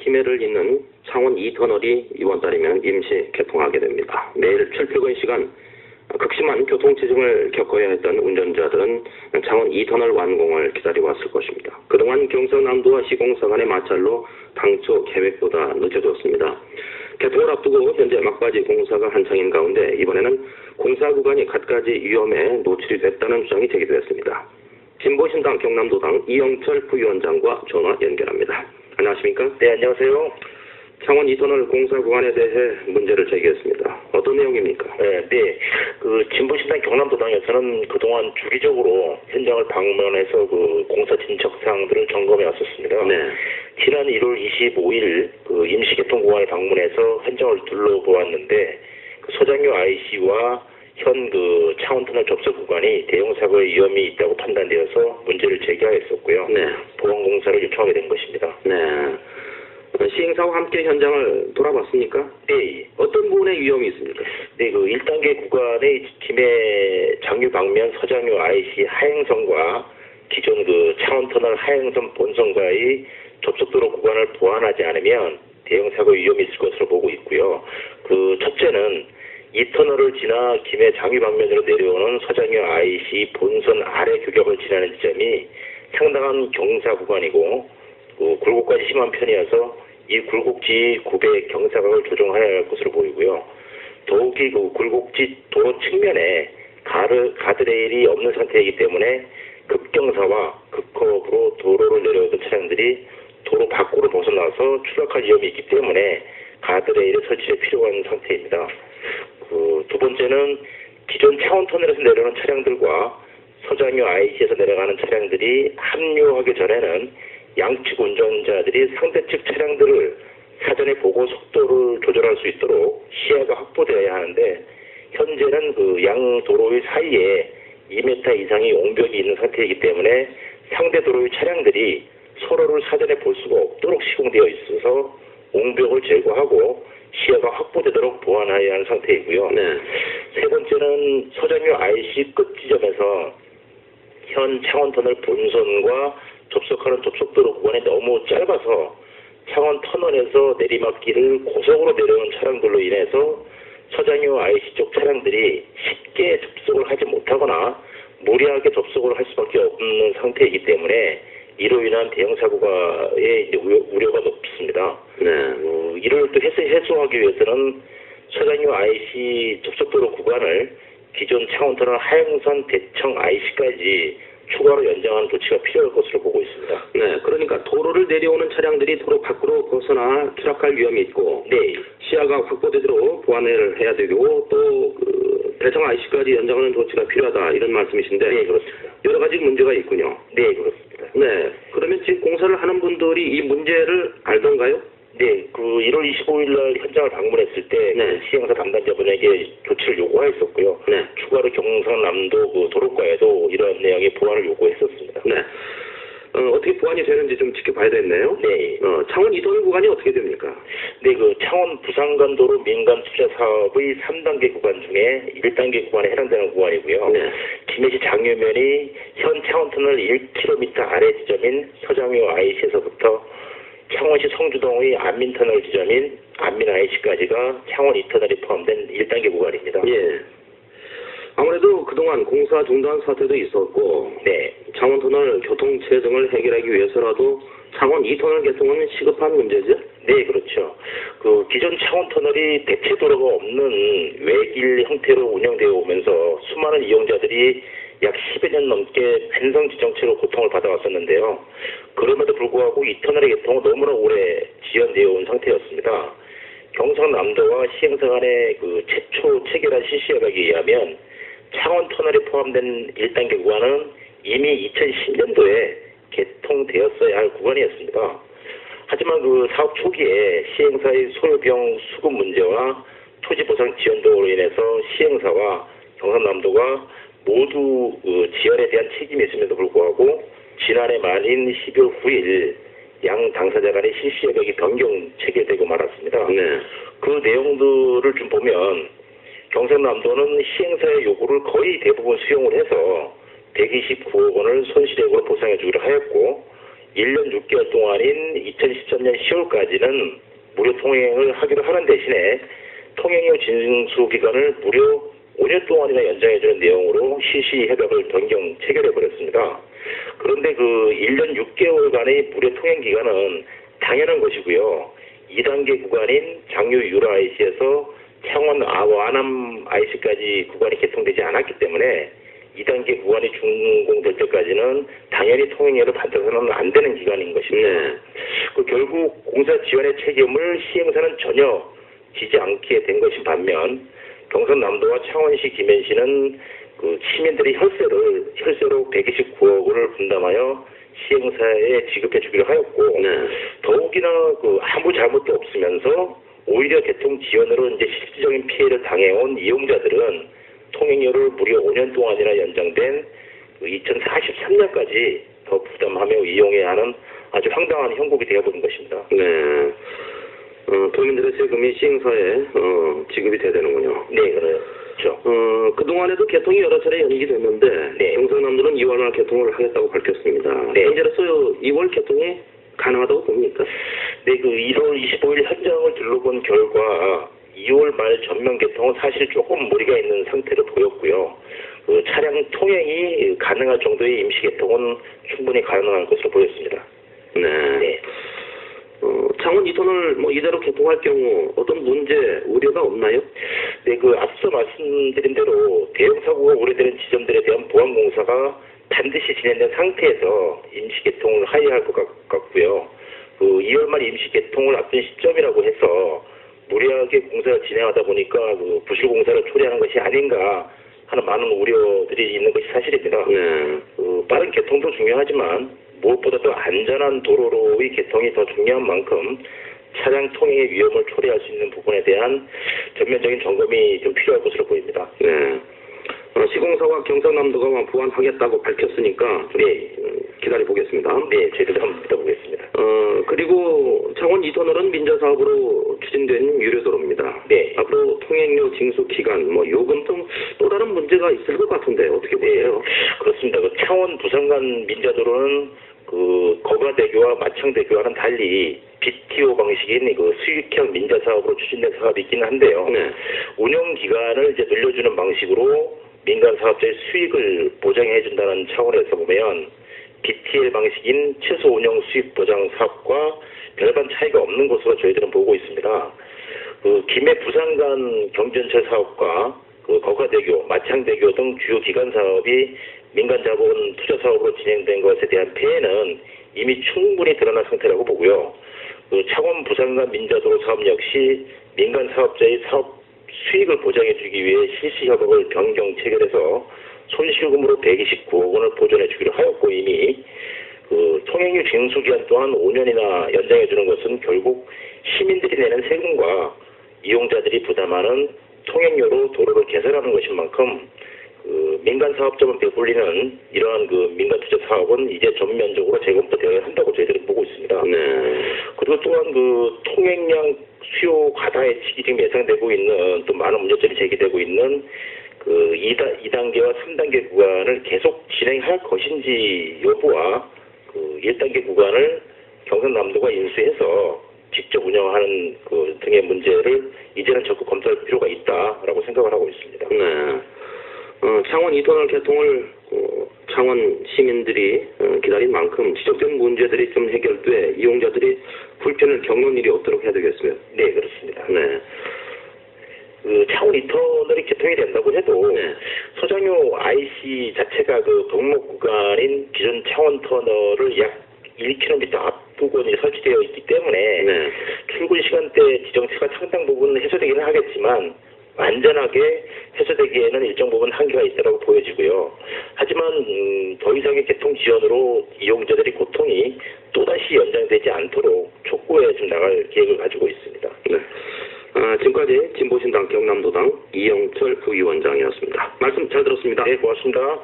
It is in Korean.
김해를 잇는 창원 2터널이 이번 달이면 임시 개통하게 됩니다. 매일 출퇴근 시간 극심한 교통체증을 겪어야 했던 운전자들은 창원 2터널 완공을 기다려왔을 것입니다. 그동안 경상남도와 시공사 간의 마찰로 당초 계획보다 늦어졌습니다. 개통을 앞두고 현재 막바지 공사가 한창인 가운데 이번에는 공사 구간이 갖가지 위험에 노출이 됐다는 주장이 제기됐습니다. 진보신당 경남도당 이영철 부위원장과 전화 연결합니다. 안녕하십니까? 네, 안녕하세요. 창원 2터널 공사 구간에 대해 문제를 제기했습니다. 어떤 내용입니까? 네. 진보신당 경남도당에서는 그동안 주기적으로 현장을 방문해서 공사 진척 사항들을 점검해 왔었습니다. 네. 지난 1월 25일 임시 개통 구간을 방문해서 현장을 둘러보았는데 서장유 IC와 현 창원터널 접속 구간이 대형 사고의 위험이 있다고 판단되어서 문제를 제기하였었고요. 네. 보완 공사를 요청하게 된 것입니다. 네. 시행사와 함께 현장을 돌아봤습니까? 네. 어떤 부분에 위험이 있습니까? 네, 1단계 구간의 김해 장유 방면 서장유 IC 하행선과 기존 창원터널 하행선 본선과의 접속도로 구간을 보완하지 않으면 대형 사고 위험이 있을 것으로 보고 있고요. 첫째는 이 터널을 지나 김해 장유 방면으로 내려오는 서장유 IC 본선 아래 규격을 지나는 지점이 상당한 경사 구간이고 굴곡까지 심한 편이어서 이 굴곡지 구배 경사각을 조정해야 할 것으로 보이고요. 더욱이 굴곡지 도로 측면에 가드레일이 없는 상태이기 때문에 급경사와 급커브로 도로를 내려오던 차량들이 도로 밖으로 벗어나서 추락할 위험이 있기 때문에 가드레일의 설치가 필요한 상태입니다. 두 번째는 기존 창원터널에서 내려오는 차량들과 서장유 IC에서 내려가는 차량들이 합류하기 전에는 양측 운전자들이 상대측 차량들을 사전에 보고 속도를 조절할 수 있도록 시야가 확보되어야 하는데 현재는 양 도로의 사이에 2m 이상의 옹벽이 있는 상태이기 때문에 상대 도로의 차량들이 서로를 사전에 볼 수가 없도록 시공되어 있어서 옹벽을 제거하고 시야가 확보되도록 보완해야 하는 상태이고요. 네. 세 번째는 서장유 IC 끝 지점에서 현 창원터널 본선과 접속하는 접속도로 구간이 너무 짧아서 창원터널에서 내리막길을 고속으로 내려오는 차량들로 인해서 서장유 IC 쪽 차량들이 쉽게 접속을 하지 못하거나 무리하게 접속을 할 수밖에 없는 상태이기 때문에 이로 인한 대형 사고가의 우려가 높습니다. 네. 이를 또 해소하기 위해서는 서장유 IC 접속도로 구간을 기존 창원터널 하행선 대청 IC까지 추가로 연장하는 조치가 필요할 것으로 보고 있습니다. 네, 그러니까 도로를 내려오는 차량들이 도로 밖으로 벗어나 추락할 위험이 있고, 네, 시야가 확보되도록 보완을 해야 되고, 또 대청 IC까지 연장하는 조치가 필요하다 이런 말씀이신데, 네, 그렇습니다. 여러 가지 문제가 있군요. 네, 그렇습니다. 네, 그러면 지금 공사를 하는 분들이 이 문제를 알던가요? 네, 1월 25일 날 현장을 방문했을 때 네. 시행사 담당자분에게 조치를 요구하였었고요. 네. 추가로 경상남도 도로과에도 이러한 내용의 보완을 요구했었습니다. 네. 어떻게 보완이 되는지 좀 지켜봐야 되겠네요. 네. 창원 2터널 구간이 어떻게 됩니까? 네, 창원 부산간도로 민간 투자 사업의 3단계 구간 중에 1단계 구간에 해당되는 구간이고요. 네. 김해시 장유면이 현 창원터널 1km 아래 지점인 서장유 IC에서부터 창원시 성주동의 안민터널 지점인 안민 IC까지가 창원 2터널이 포함된 1단계 구간입니다. 예. 아무래도 그동안 공사 중단 사태도 있었고, 네. 창원터널 교통체증을 해결하기 위해서라도 창원 2터널 개통은 시급한 문제죠? 네, 그렇죠. 기존 창원터널이 대체 도로가 없는 외길 형태로 운영되어 오면서 수많은 이용자들이 약 10여 년 넘게 횡성지 정체로 고통을 받아왔었는데요. 그럼에도 불구하고 이 터널의 개통은 너무나 오래 지연되어 온 상태였습니다. 경상남도와 시행사 간의 최초 체결한 실시협약에 의하면 창원터널에 포함된 1단계 구간은 이미 2010년도에 개통되었어야 할 구간이었습니다. 하지만 사업 초기에 시행사의 소요비용 수급 문제와 토지보상 지연도로 인해서 시행사와 경상남도가 모두 지연에 대한 책임이 있음에도 불구하고 지난해 말인 12월 9일 양 당사자 간의 실시협약이 변경 체결되고 말았습니다. 네. 그 내용들을 좀 보면 경상남도는 시행사의 요구를 거의 대부분 수용을 해서 129억 원을 손실액으로 보상해 주기로 하였고 1년 6개월 동안인 2013년 10월까지는 무료 통행을 하기로 하는 대신에 통행료 징수 기간을 무려 5년 동안이나 연장해주는 내용으로 실시 협약을 변경 체결해버렸습니다. 그런데 그 1년 6개월간의 무료 통행 기간은 당연한 것이고요. 2단계 구간인 장유 유라 IC에서 창원 와남 IC까지 구간이 개통되지 않았기 때문에 2단계 구간이 준공될 때까지는 당연히 통행료를 받아서는 안 되는 기간인 것입니다. 네. 결국 공사 지원의 책임을 시행사는 전혀 지지 않게 된 것인 반면 경상남도와 창원시, 김해시는 그 시민들이 혈세로 129억 원을 분담하여 시행사에 지급해 주기로 하였고 네. 더욱이나 그 아무 잘못도 없으면서 오히려 개통 지연으로 이제 실질적인 피해를 당해온 이용자들은 통행료를 무려 5년 동안이나 연장된 2043년까지 더 부담하며 이용해야 하는 아주 황당한 형국이 되어버린 것입니다. 네. 도민들의 세금이 시행사에 지급이 돼야 되는군요. 네, 그렇죠. 그동안에도 개통이 여러 차례 연기됐는데 네. 경상남도는 2월 말 개통을 하겠다고 밝혔습니다. 네. 현재로서 2월 개통이 가능하다고 봅니까? 네, 그 1월 25일 현장을 둘러본 결과 2월 말 전면 개통은 사실 조금 무리가 있는 상태로 보였고요. 그 차량 통행이 가능할 정도의 임시 개통은 충분히 가능할 것으로 보였습니다. 네. 네. 창원 2터널 이대로 개통할 경우 어떤 문제, 우려가 없나요? 네, 그 앞서 말씀드린 대로 대형 사고가 우려되는 지점들에 대한 보안 공사가 반드시 진행된 상태에서 임시 개통을 하여야 할 것 같고요. 그 2월 말 임시 개통을 앞둔 시점이라고 해서 무리하게 공사를 진행하다 보니까 그 부실 공사를 초래하는 것이 아닌가 하는 많은 우려들이 있는 것이 사실입니다. 네. 빠른 개통도 중요하지만 무엇보다도 안전한 도로로의 개통이 더 중요한 만큼 차량 통행의 위험을 초래할 수 있는 부분에 대한 전면적인 점검이 좀 필요할 것으로 보입니다. 네. 시공사와 경상남도가 보완하겠다고 밝혔으니까 좀 기다려보겠습니다. 네, 저희도 한번 믿어보겠습니다. 그리고 창원 2터널은 민자사업으로 추진된 유료도로입니다. 네. 앞으로 통행료 징수 기간, 요금 등 또 다른 문제가 있을 것 같은데 어떻게 보세요? 그렇습니다. 그 창원 부산 간 민자도로는 그 거가대교와 마창대교와는 달리 BTO 방식인 그 수익형 민자 사업으로 추진된 사업이 있기는 한데요. 네. 운영 기간을 이제 늘려주는 방식으로 민간 사업자의 수익을 보장해 준다는 차원에서 보면 BTL 방식인 최소 운영 수익 보장 사업과 별반 차이가 없는 것으로 저희들은 보고 있습니다. 그 김해 부산 간 경전철 사업과 그 거가대교, 마창대교 등 주요 기간 사업이 민간 자본 투자 사업으로 진행된 것에 대한 폐해는 이미 충분히 드러난 상태라고 보고요. 그 창원 부산 간 민자도로 사업 역시 민간 사업자의 사업 수익을 보장해주기 위해 실시 협약을 변경 체결해서 손실금으로 129억 원을 보존해 주기로 하였고 이미 그 통행료 징수 기간 또한 5년이나 연장해 주는 것은 결국 시민들이 내는 세금과 이용자들이 부담하는 통행료로 도로를 개설하는 것인 만큼 그 민간 사업자만 배불리는 이러한 그 민간 투자 사업은 이제 전면적으로 재검토되어야 한다고 저희들은 보고 있습니다. 네. 그리고 또한 그 통행량 수요 과다 예측이 지금 예상되고 있는 또 많은 문제점이 제기되고 있는 그 2단계와 3단계 구간을 계속 진행할 것인지 여부와 그 1단계 구간을 경상남도가 인수해서 직접 운영하는 그 등의 문제를 이제는 적극 검토할 필요가 있다라고 생각을 하고 있습니다. 네. 창원 2터널 개통을 창원 시민들이 기다린 만큼 지적된 문제들이 좀 해결돼 이용자들이 불편을 겪는 일이 없도록 해야 되겠어요. 네, 그렇습니다. 네. 그 창원 2터널이 개통이 된다고 해도 네. 서장효 IC 자체가 그 동목 구간인 기존 창원 터널을 약 1km 앞부근이 설치되어 있기 때문에 네. 출근 시간대 지정체가 상당 부분 해소되기는 하겠지만 완전하게 해소되기에는 일정 부분 한계가 있다고 보여지고요. 하지만 더 이상의 개통 지연으로 이용자들의 고통이 또다시 연장되지 않도록 촉구해 좀 나갈 계획을 가지고 있습니다. 네. 지금까지 진보신당 경남도당 이영철 부위원장이었습니다. 말씀 잘 들었습니다. 네, 고맙습니다.